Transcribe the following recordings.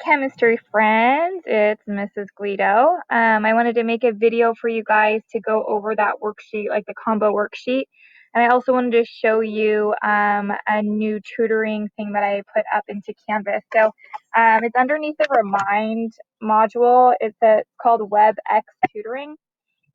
chemistry friends, it's Mrs. Guido. I wanted to make a video for you guys to go over that worksheet, like the combo worksheet. And I also wanted to show you a new tutoring thing that I put up into Canvas. So it's underneath the Remind module. It's called WebEx Tutoring.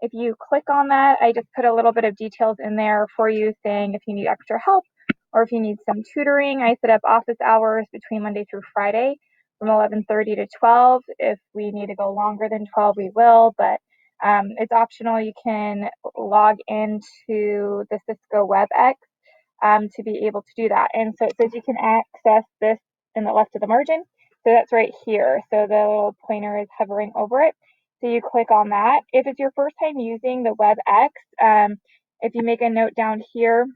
If you click on that, I just put a little bit of details in there for you saying if you need extra help or if you need some tutoring. I set up office hours between Monday through Friday from 11:30 to 12. If we need to go longer than 12, we will, but it's optional. You can log into the Cisco WebEx to be able to do that. And so it says you can access this in the left of the margin. So that's right here. So the little pointer is hovering over it. So you click on that. If it's your first time using the WebEx, if you make a note down here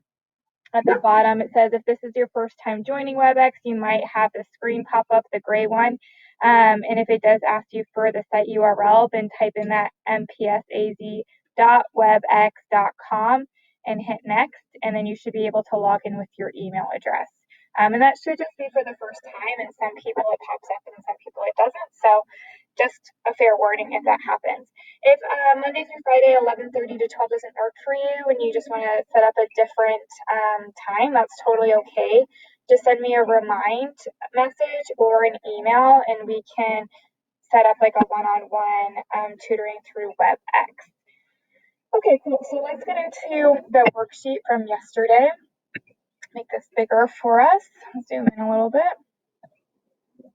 at the bottom, it says if this is your first time joining WebEx, you might have the screen pop up, the gray one. And if it does ask you for the site URL, then type in that mpsaz.webex.com and hit next, and then you should be able to log in with your email address. And that should just be for the first time, and some people it pops up and some people it doesn't. So just a fair warning if that happens. If Monday through Friday, 11:30 to 12 doesn't work for you and you just want to set up a different time, that's totally okay. Just send me a remind message or an email and we can set up like a one-on-one tutoring through WebEx. Okay, cool. So let's get into the worksheet from yesterday. Make this bigger for us. Zoom in a little bit.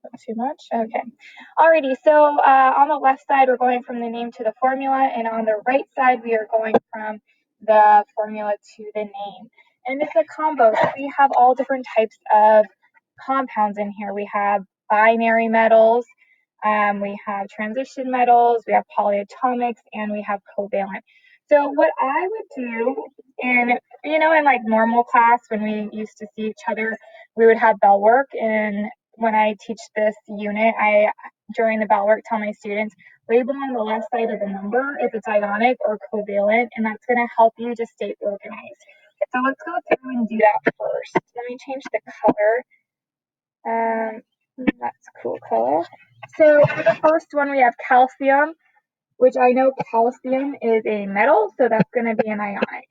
Not too much. Okay. Alrighty. So on the left side, we're going from the name to the formula, and on the right side, we are going from the formula to the name. And it's a combo. So we have all different types of compounds in here. We have binary metals, we have transition metals, we have polyatomics, and we have covalent. So what I would do in like normal class when we used to see each other, we would have bell work, and when I teach this unit, during the bell work tell my students, label on the left side of the number if it's ionic or covalent, and that's going to help you just stay organized. So let's go through and do that first. Let me change the color. That's a cool color. So for the first one, we have calcium, which I know calcium is a metal, so that's going to be an ionic.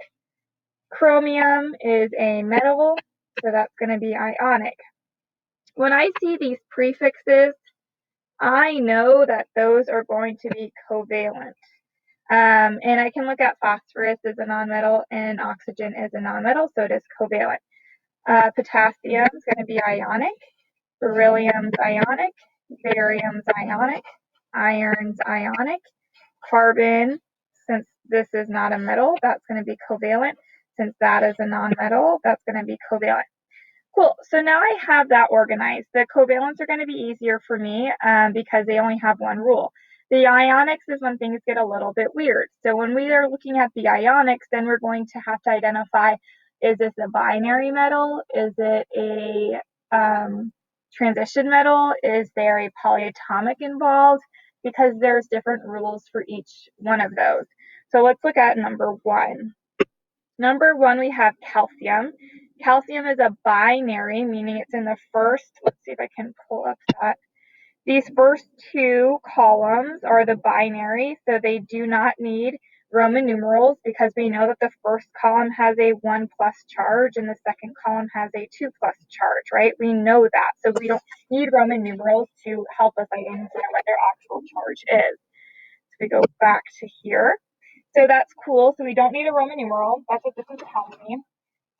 Chromium is a metal, so that's going to be ionic. When I see these prefixes, I know that those are going to be covalent. And I can look at phosphorus as a nonmetal and oxygen as a nonmetal, so it is covalent. Potassium is going to be ionic. Beryllium's ionic. Barium's ionic. Iron's ionic. Carbon, since this is not a metal, that's going to be covalent. Since that is a nonmetal, that's going to be covalent. Cool. So now I have that organized. The covalents are going to be easier for me because they only have one rule. The ionics is when things get a little bit weird. So when we are looking at the ionics, then we're going to have to identify, is this a binary metal? Is it a transition metal? Is there a polyatomic involved? Because there's different rules for each one of those. So let's look at number one. Number one, we have calcium. Calcium is a binary, meaning it's in the first, let's see if I can pull up that. These first two columns are the binary, so they do not need Roman numerals because we know that the first column has a 1+ charge and the second column has a 2+ charge, right? We know that, so we don't need Roman numerals to help us identify what their actual charge is. So we go back to here. So that's cool. So we don't need a Roman numeral. That's what this is telling me.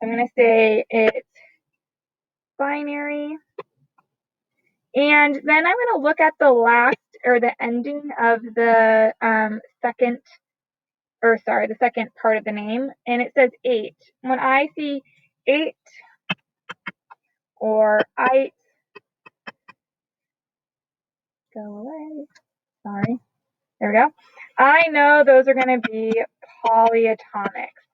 I'm going to say it's binary. And then I'm going to look at the last or the ending of the second part of the name. And it says 8. When I see 8 or I go away. Sorry. There we go. I know those are going to be polyatomics.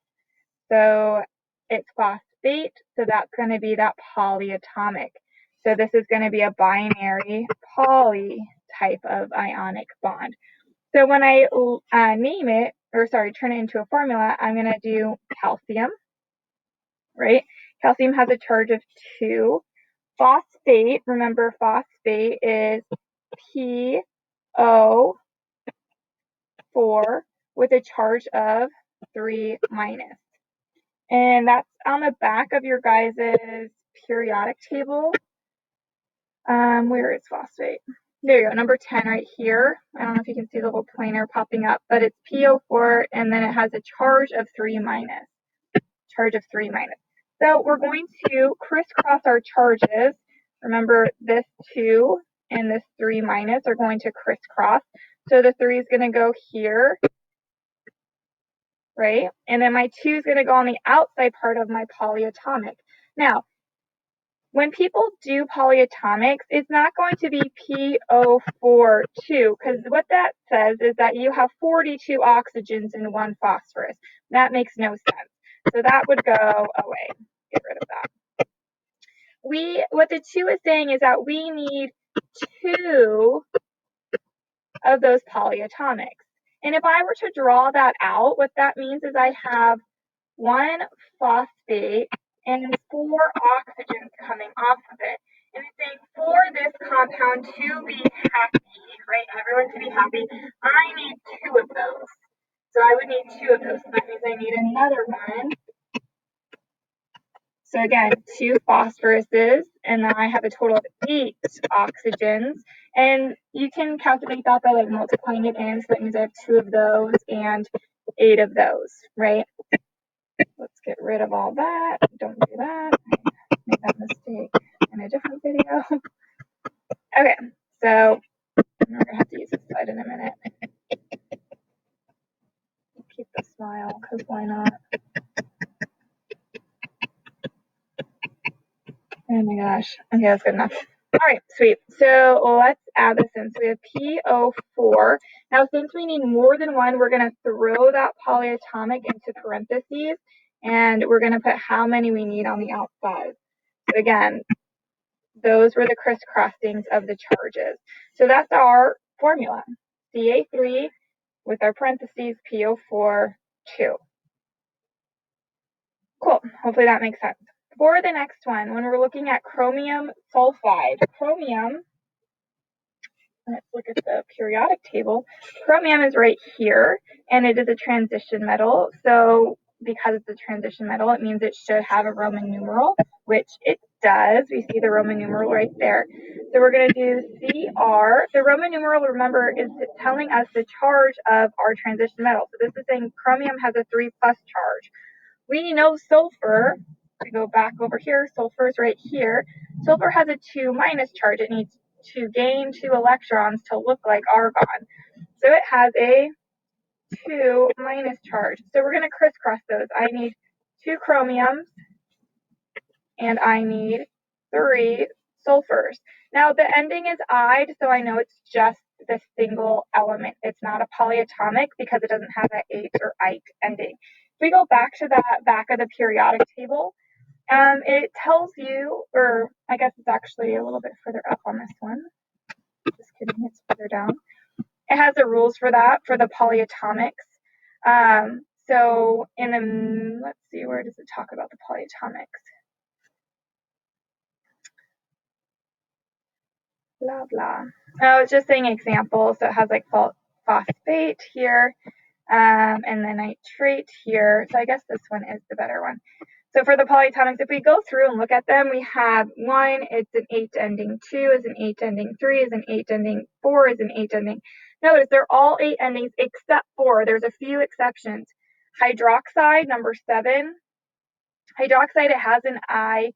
So it's phosphate, so that's going to be that polyatomic. So this is going to be a binary poly type of ionic bond. So when I turn it into a formula, I'm going to do calcium, right? Calcium has a charge of 2. Phosphate, remember phosphate is PO4 with a charge of 3 minus. And that's on the back of your guys' periodic table. Where is phosphate? There you go, number 10 right here. I don't know if you can see the little pointer popping up, but it's PO4, and then it has a charge of 3 minus. So we're going to crisscross our charges. Remember, this 2 and this 3 minus are going to crisscross. So the 3 is going to go here, right? And then my 2 is going to go on the outside part of my polyatomic. Now, when people do polyatomics, it's not going to be PO42, because what that says is that you have 42 oxygens in one phosphorus. That makes no sense. So that would go away. Get rid of that. What the 2 is saying is that we need 2 of those polyatomics. And if I were to draw that out, what that means is I have 1 phosphate and 4 oxygens coming off of it. And it's saying for this compound to be happy, right, everyone to be happy, I need 2 of those. So I would need 2 of those. So that means I need another one. So again, 2 phosphoruses, and then I have a total of 8 oxygens. And you can calculate that by like multiplying it in. So that means I have 2 of those and 8 of those, right? Let's get rid of all that. Don't do that. I made that mistake in a different video. Okay, so we're gonna have to use this slide in a minute. Keep the smile, because why not? Oh my gosh. Okay, that's good enough. All right, sweet. So let's add this in. So we have PO4. Now, since we need more than one, we're going to throw that polyatomic into parentheses, and we're going to put how many we need on the outside. So again, those were the crisscrossings of the charges. So that's our formula. Ca3 with our parentheses, PO4, 2. Cool. Hopefully that makes sense. For the next one, when we're looking at chromium sulfide, chromium, let's look at the periodic table. Chromium is right here, and it is a transition metal. So because it's a transition metal, it means it should have a Roman numeral, which it does. We see the Roman numeral right there. So we're going to do Cr. The Roman numeral, remember, is telling us the charge of our transition metal. So this is saying chromium has a 3+ charge. We know sulfur, we go back over here, sulfur is right here. Sulfur has a 2- charge. It needs to gain 2 electrons to look like argon. So it has a 2- charge. So we're going to crisscross those. I need 2 chromiums and I need 3 sulfurs. Now the ending is "ide", so I know it's just the single element. It's not a polyatomic because it doesn't have that "ate" or "ite" ending. If we go back to that back of the periodic table, it tells you, or I guess it's actually a little bit further up on this one. Just kidding, it's further down. It has the rules for that, for the polyatomics. So in the, let's see, where does it talk about the polyatomics? Blah, blah. Oh, it's just saying examples. So it has like phosphate here, and then nitrate here. So I guess this one is the better one. So for the polyatomics, if we go through and look at them, we have 1, it's an 8 ending, 2 is an 8 ending, 3 is an 8 ending, 4 is an 8 ending. Notice they're all 8 endings except for, there's a few exceptions. Hydroxide, number 7. Hydroxide, it has an IDE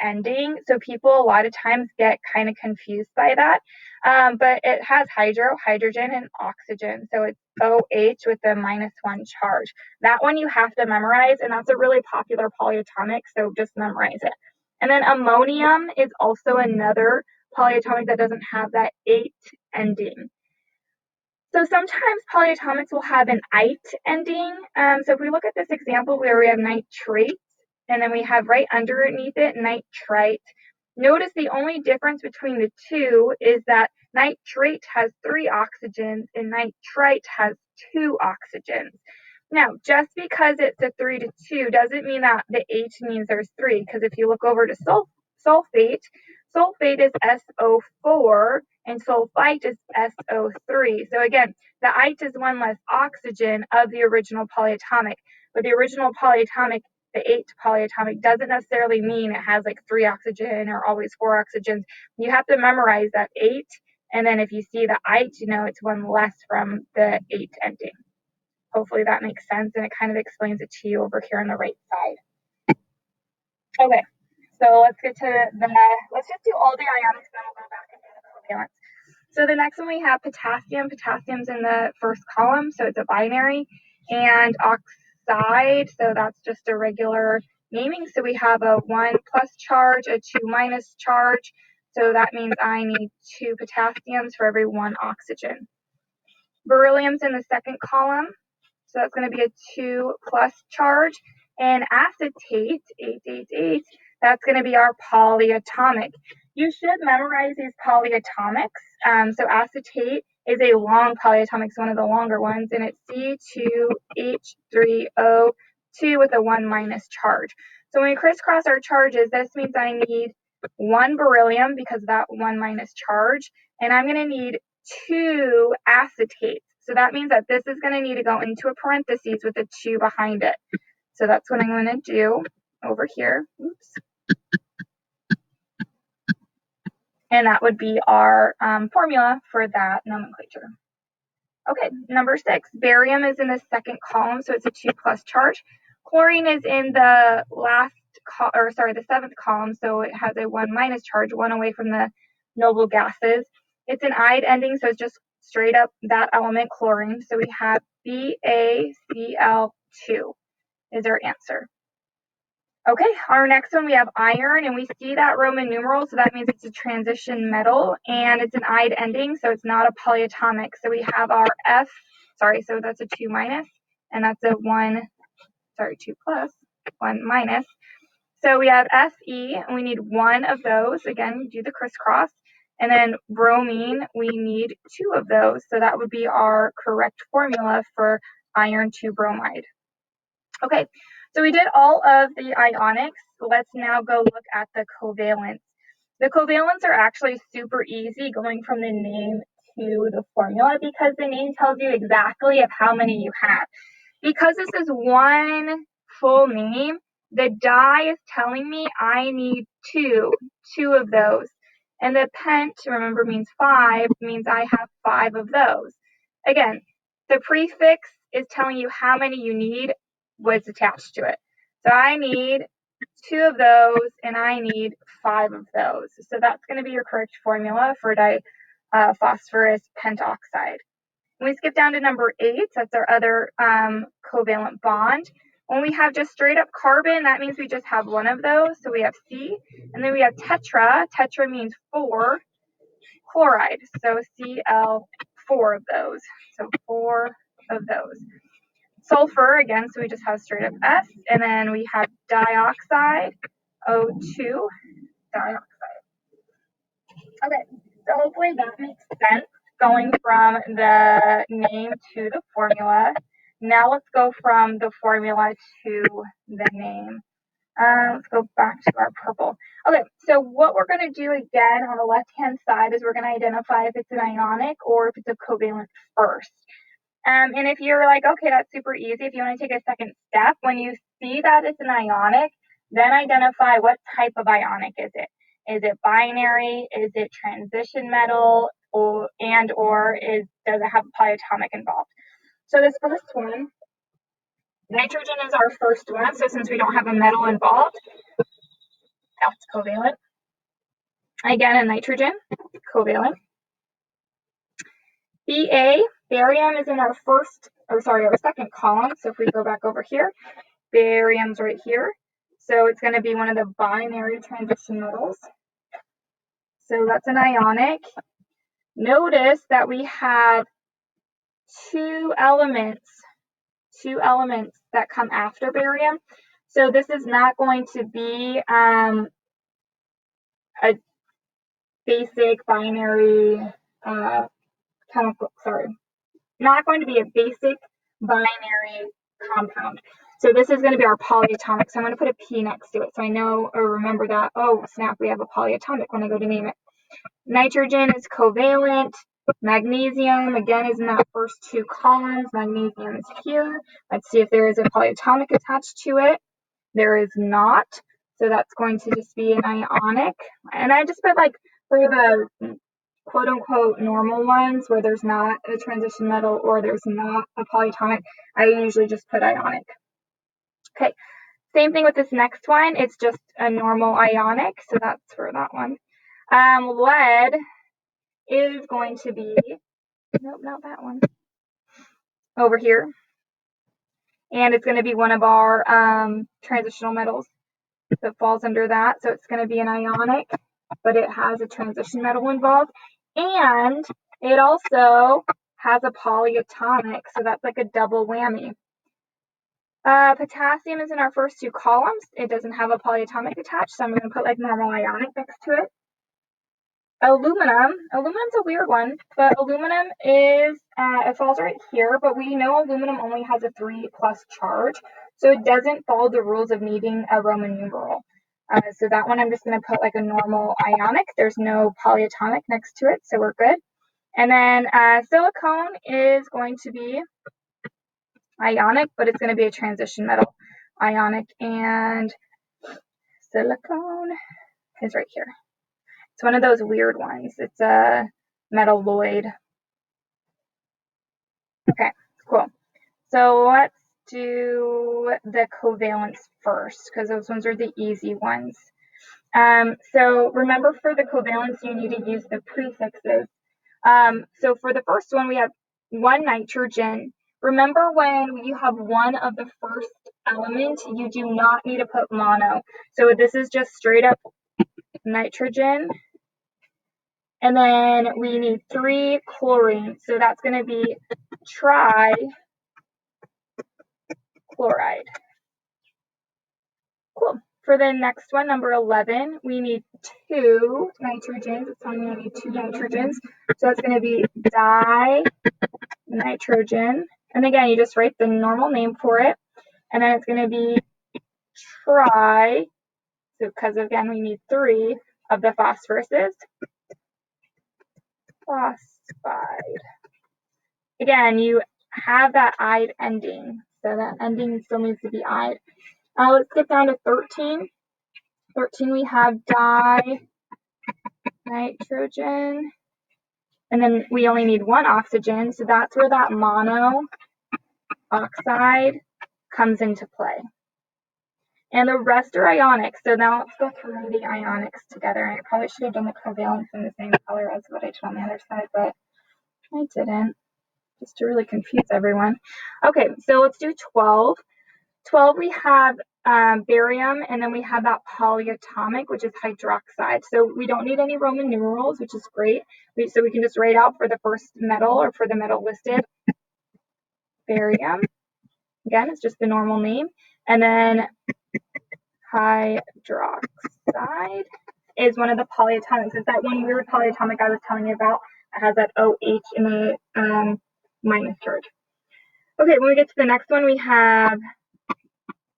ending, so people a lot of times get kind of confused by that. But it has hydrogen, and oxygen, so it's OH with a -1 charge. That one you have to memorize, and that's a really popular polyatomic, so just memorize it. And then ammonium is also another polyatomic that doesn't have that 8 ending. So sometimes polyatomics will have an "ite" ending. So if we look at this example where we have nitrate, and then we have right underneath it nitrite, notice the only difference between the two is that nitrate has 3 oxygens and nitrite has 2 oxygens. Now, just because it's a 3 to 2 doesn't mean that the 8 means there's 3, because if you look over to sulfate, Sulfate is SO4 and sulfite is SO3. So again, the ite is one less oxygen of the original polyatomic, but the original polyatomic, the 8 polyatomic, doesn't necessarily mean it has like 3 oxygen or always 4 oxygens. You have to memorize that 8, and then if you see the ite, you know it's one less from the 8 ending. Hopefully that makes sense, and it kind of explains it to you over here on the right side. Okay, so let's just do all the ionics, and then we'll go back and do the covalents. So the next one we have potassium. Potassium's in the first column, so it's a binary, and oxide, so that's just a regular naming. So we have a 1 plus charge, a 2 minus charge, so that means I need 2 potassiums for every 1 oxygen. Beryllium's in the second column, so that's going to be a 2 plus charge. And acetate, 888, that's going to be our polyatomic. You should memorize these polyatomics. So acetate is a long polyatomic, so one of the longer ones, and it's C2H3O2 with a 1 minus charge. So when we crisscross our charges, this means I need 1 beryllium because of that 1 minus charge, and I'm going to need 2 acetates. So that means that this is going to need to go into a parentheses with a 2 behind it. So that's what I'm going to do over here. Oops. And that would be our formula for that nomenclature. Okay, number 6, barium is in the second column, so it's a 2 plus charge. Chlorine is in the the 7th column, so it has a 1 minus charge, 1 away from the noble gases. It's an ide ending, so it's just straight up that element, chlorine. So we have BaCl2 is our answer. Okay, our next one we have iron, and we see that Roman numeral, so that means it's a transition metal, and it's an ide ending, so it's not a polyatomic. So we have our so that's a 2 minus, and that's a 2 plus, 1 minus. So we have Fe, and we need 1 of those. Again, do the crisscross. And then bromine, we need 2 of those. So that would be our correct formula for iron 2 bromide. Okay, so we did all of the ionics. Let's now go look at the covalents. The covalents are actually super easy going from the name to the formula because the name tells you exactly of how many you have. Because this is one full name, the die is telling me I need 2 of those. And the pent, remember, means 5, means I have 5 of those. Again, the prefix is telling you how many you need, what's attached to it. So I need 2 of those, and I need 5 of those. So that's going to be your correct formula for phosphorus pentoxide. When we skip down to number 8, that's our other covalent bond. When we have just straight up carbon, that means we just have 1 of those. So we have C, and then we have tetra. Tetra means 4 chloride. So Cl, 4 of those. So 4 of those. Sulfur, again, so we just have straight up S, and then we have dioxide, O2, dioxide. Okay, so hopefully that makes sense going from the name to the formula. Now let's go from the formula to the name. Let's go back to our purple. Okay, so what we're going to do again on the left-hand side is we're going to identify if it's an ionic or if it's a covalent first. And if you're like, okay, that's super easy, if you want to take a second step, when you see that it's an ionic, then identify what type of ionic is it. Is it binary? Is it transition metal? Or does it have a polyatomic involved? So this first one, nitrogen is our first one. So since we don't have a metal involved, that's covalent. Again, a nitrogen, covalent. Ba, barium is in our second column. So if we go back over here, barium's right here. So it's going to be one of the binary transition metals. So that's an ionic. Notice that we have 2 elements that come after barium. So this is not going to be a basic binary not going to be a basic binary compound. So this is going to be our polyatomic. So I'm going to put a P next to it. So I know or remember that, oh, snap, we have a polyatomic when I go to name it. Nitrogen is covalent. Magnesium, again, is in that first two columns. Magnesium is here. Let's see if there is a polyatomic attached to it. There is not. So that's going to just be an ionic. And I just put like for the quote unquote normal ones where there's not a transition metal or there's not a polyatomic, I usually just put ionic. Okay, same thing with this next one. It's just a normal ionic. So that's for that one. Lead is going to be, nope, not that one, over here. And it's going to be one of our transitional metals. So it falls under that. So it's going to be an ionic, but it has a transition metal involved. And it also has a polyatomic. So that's like a double whammy. Potassium is in our first two columns. It doesn't have a polyatomic attached. So I'm going to put like normal ionic next to it. Aluminum's a weird one, but aluminum is, it falls right here, but we know aluminum only has a 3+ charge, so it doesn't follow the rules of needing a Roman numeral. So that one I'm just going to put like a normal ionic. There's no polyatomic next to it, so we're good. And then silicone is going to be ionic, but it's going to be a transition metal. Ionic and silicone is right here. It's one of those weird ones. It's a metalloid. Okay, cool. So let's do the covalents first because those ones are the easy ones. So remember for the covalents, you need to use the prefixes. So for the first one, we have one nitrogen. Remember when you have one of the first element, you do not need to put mono. So this is just straight up nitrogen. And then we need 3 chlorine. So that's going to be trichloride. Cool. For the next one, number 11, we need 2 nitrogens. It's telling me I need 2 nitrogens. So that's going to be dinitrogen. And again, you just write the normal name for it. And then it's going to be tri, so because again, we need 3 of the phosphoruses. Phosphide. Again, you have that "ide" ending, so that ending still needs to be "ide." Let's get down to 13. 13, we have dinitrogen, and then we only need 1 oxygen, so that's where that mono oxide comes into play. And the rest are ionic, so now let's go through the ionics together. And I probably should have done the covalents in the same color as what I did on the other side, but I didn't, just to really confuse everyone. Okay, so let's do 12. 12, we have barium, and then we have that polyatomic, which is hydroxide. So we don't need any Roman numerals, which is great. So we can just write out for the first metal or for the metal listed, barium. Again, it's just the normal name. And then hydroxide is one of the polyatomics. It's that one weird polyatomic I was telling you about. It has that OH in the minus charge. Okay, when we get to the next one, we have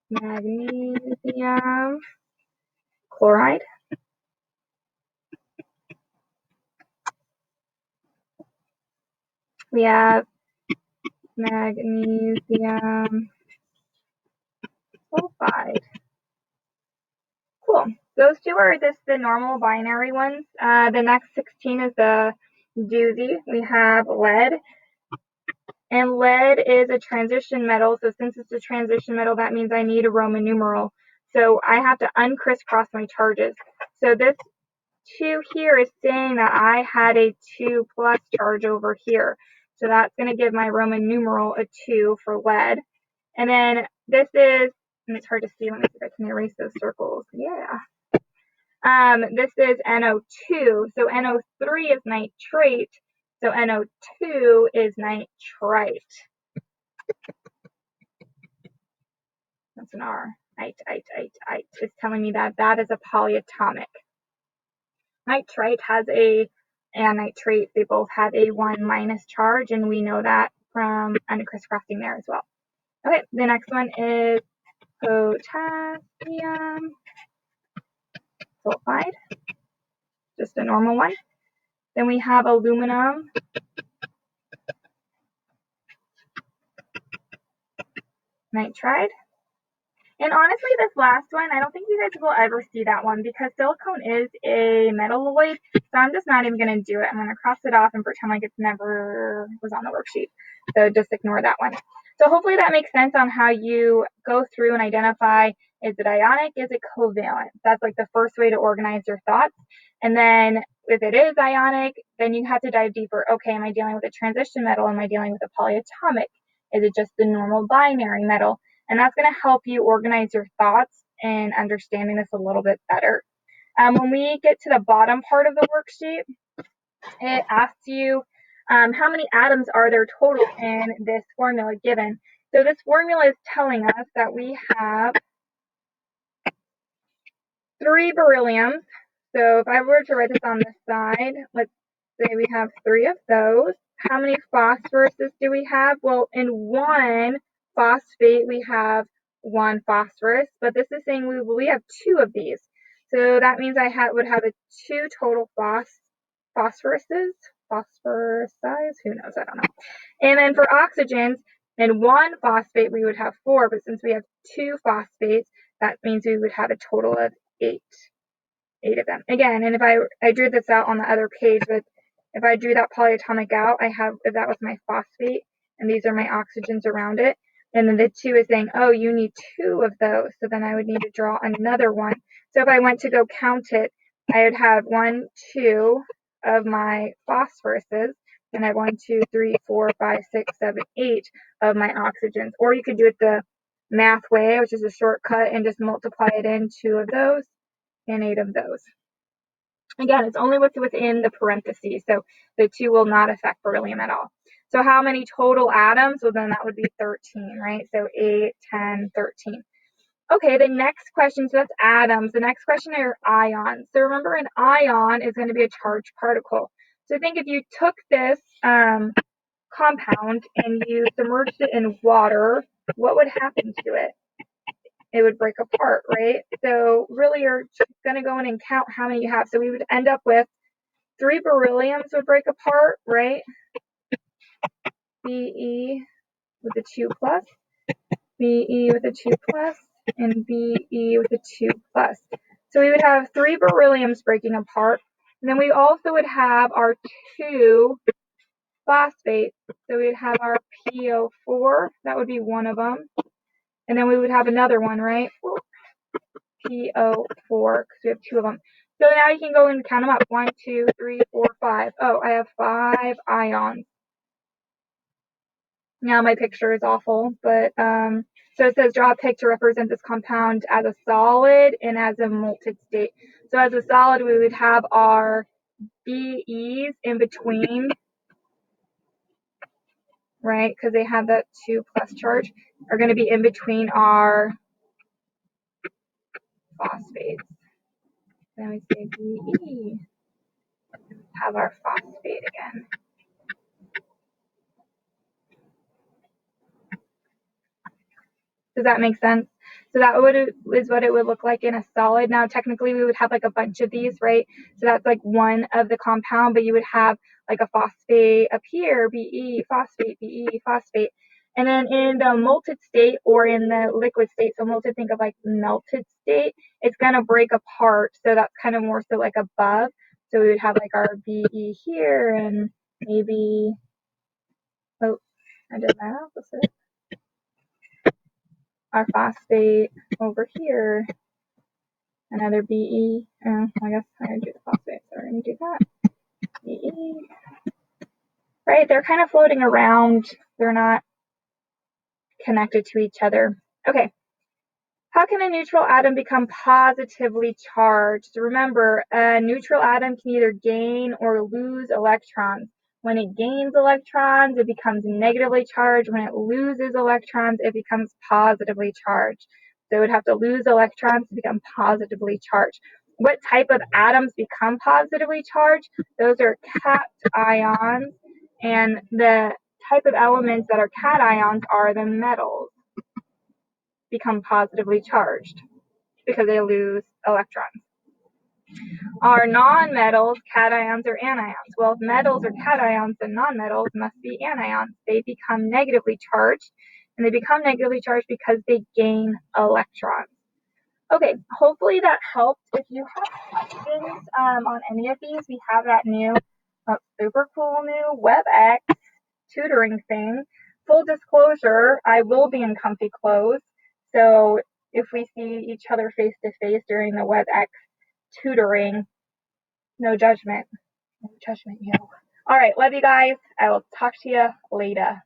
magnesium chloride. We have magnesium sulfide. Cool. Those two are just the normal binary ones. The next 16 is the doozy. We have lead. And lead is a transition metal. So since it's a transition metal, that means I need a Roman numeral. So I have to uncrisscross my charges. So this 2 here is saying that I had a 2+ charge over here. So that's going to give my Roman numeral a 2 for lead. And then this is, and it's hard to see, let me see if I can erase those circles. Yeah. This is NO2. So NO3 is nitrate. So NO2 is nitrite. That's an R. Ite. It's telling me that that is a polyatomic. Nitrite has and nitrate, they both have a 1- charge, and we know that from crisscrossing there as well. Okay, the next one is potassium sulfide, just a normal one. Then we have aluminum nitride. And honestly, this last one, I don't think you guys will ever see that one because silicone is a metalloid, so I'm just not even going to do it. I'm going to cross it off and pretend like it never was on the worksheet. So just ignore that one. So hopefully that makes sense on how you go through and identify, is it ionic, is it covalent? That's like the first way to organize your thoughts. And then if it is ionic, then you have to dive deeper. Okay, am I dealing with a transition metal? Am I dealing with a polyatomic? Is it just the normal binary metal? And that's going to help you organize your thoughts and understanding this a little bit better. When we get to the bottom part of the worksheet, it asks you how many atoms are there total in this formula given. So this formula is telling us that we have 3 berylliums. So if I were to write this on the side, let's say we have 3 of those. How many phosphoruses do we have? Well, in one phosphate, we have 1 phosphorus, but this is saying we have 2 of these. So that means I would have 2 total phosphoruses, phosphorus size, who knows, I don't know. And then for oxygens, in one phosphate, we would have 4, but since we have 2 phosphates, that means we would have a total of 8 of them. Again, and if I drew this out on the other page, but if I drew that polyatomic out, if that was my phosphate, and these are my oxygens around it, and then the 2 is saying, oh, you need 2 of those, so then I would need to draw another one. So if I went to go count it, I would have 1, 2 of my phosphoruses, and I have 1, 2, 3, 4, 5, 6, 7, 8 of my oxygens. Or you could do it the math way, which is a shortcut, and just multiply it in 2 of those and 8 of those. Again, it's only what's within the parentheses, so the 2 will not affect beryllium at all. So how many total atoms? Well, then that would be 13, right? So 8, 10, 13. Okay, the next question, so that's atoms. The next question are ions. So remember, an ion is going to be a charged particle. So think if you took this compound and you submerged it in water, what would happen to it? It would break apart, right? So really you're going to go in and count how many you have. So we would end up with 3 berylliums would break apart, right? Be with a 2 plus, Be with a 2 plus, and Be with a 2 plus. So we would have 3 berylliums breaking apart. And then we also would have our 2 phosphates. So we would have our PO4, that would be one of them. And then we would have another one, right? PO4, because we have 2 of them. So now you can go and count them up. 1, 2, 3, 4, 5. Oh, I have 5 ions. Now my picture is awful, but so it says draw a pic to represent this compound as a solid and as a molten state. So as a solid, we would have our BEs in between, right? Because they have that 2 plus charge, are going to be in between our phosphates. Then we say BE, have our phosphate again. Does that make sense? So that is what it would look like in a solid. Now, technically, we would have like a bunch of these, right? So that's like one of the compound, but you would have like a phosphate up here, Be, phosphate, Be, phosphate. And then in the molten state or in the liquid state, so molten, think of like melted state, it's going to break apart. So that's kind of more so like above. So we would have like our Be here and maybe, oh, I did that opposite. Our phosphate over here, another Be. I guess I'm going to do the phosphate, so we're going to do that. Be. Right, they're kind of floating around. They're not connected to each other. Okay. How can a neutral atom become positively charged? Remember, a neutral atom can either gain or lose electrons. When it gains electrons, it becomes negatively charged. When it loses electrons, it becomes positively charged. So it would have to lose electrons to become positively charged. What type of atoms become positively charged? Those are cations, and the type of elements that are cations are the metals. become positively charged because they lose electrons. Are non-metals cations or anions? Well, if metals are cations, then non-metals must be anions. They become negatively charged, and they become negatively charged because they gain electrons. Okay, hopefully that helped. If you have questions on any of these, we have that new, super cool new WebEx tutoring thing. Full disclosure, I will be in comfy clothes, so if we see each other face to face during the WebEx tutoring, no judgment. No judgment, you. All right, love you guys. I will talk to you later.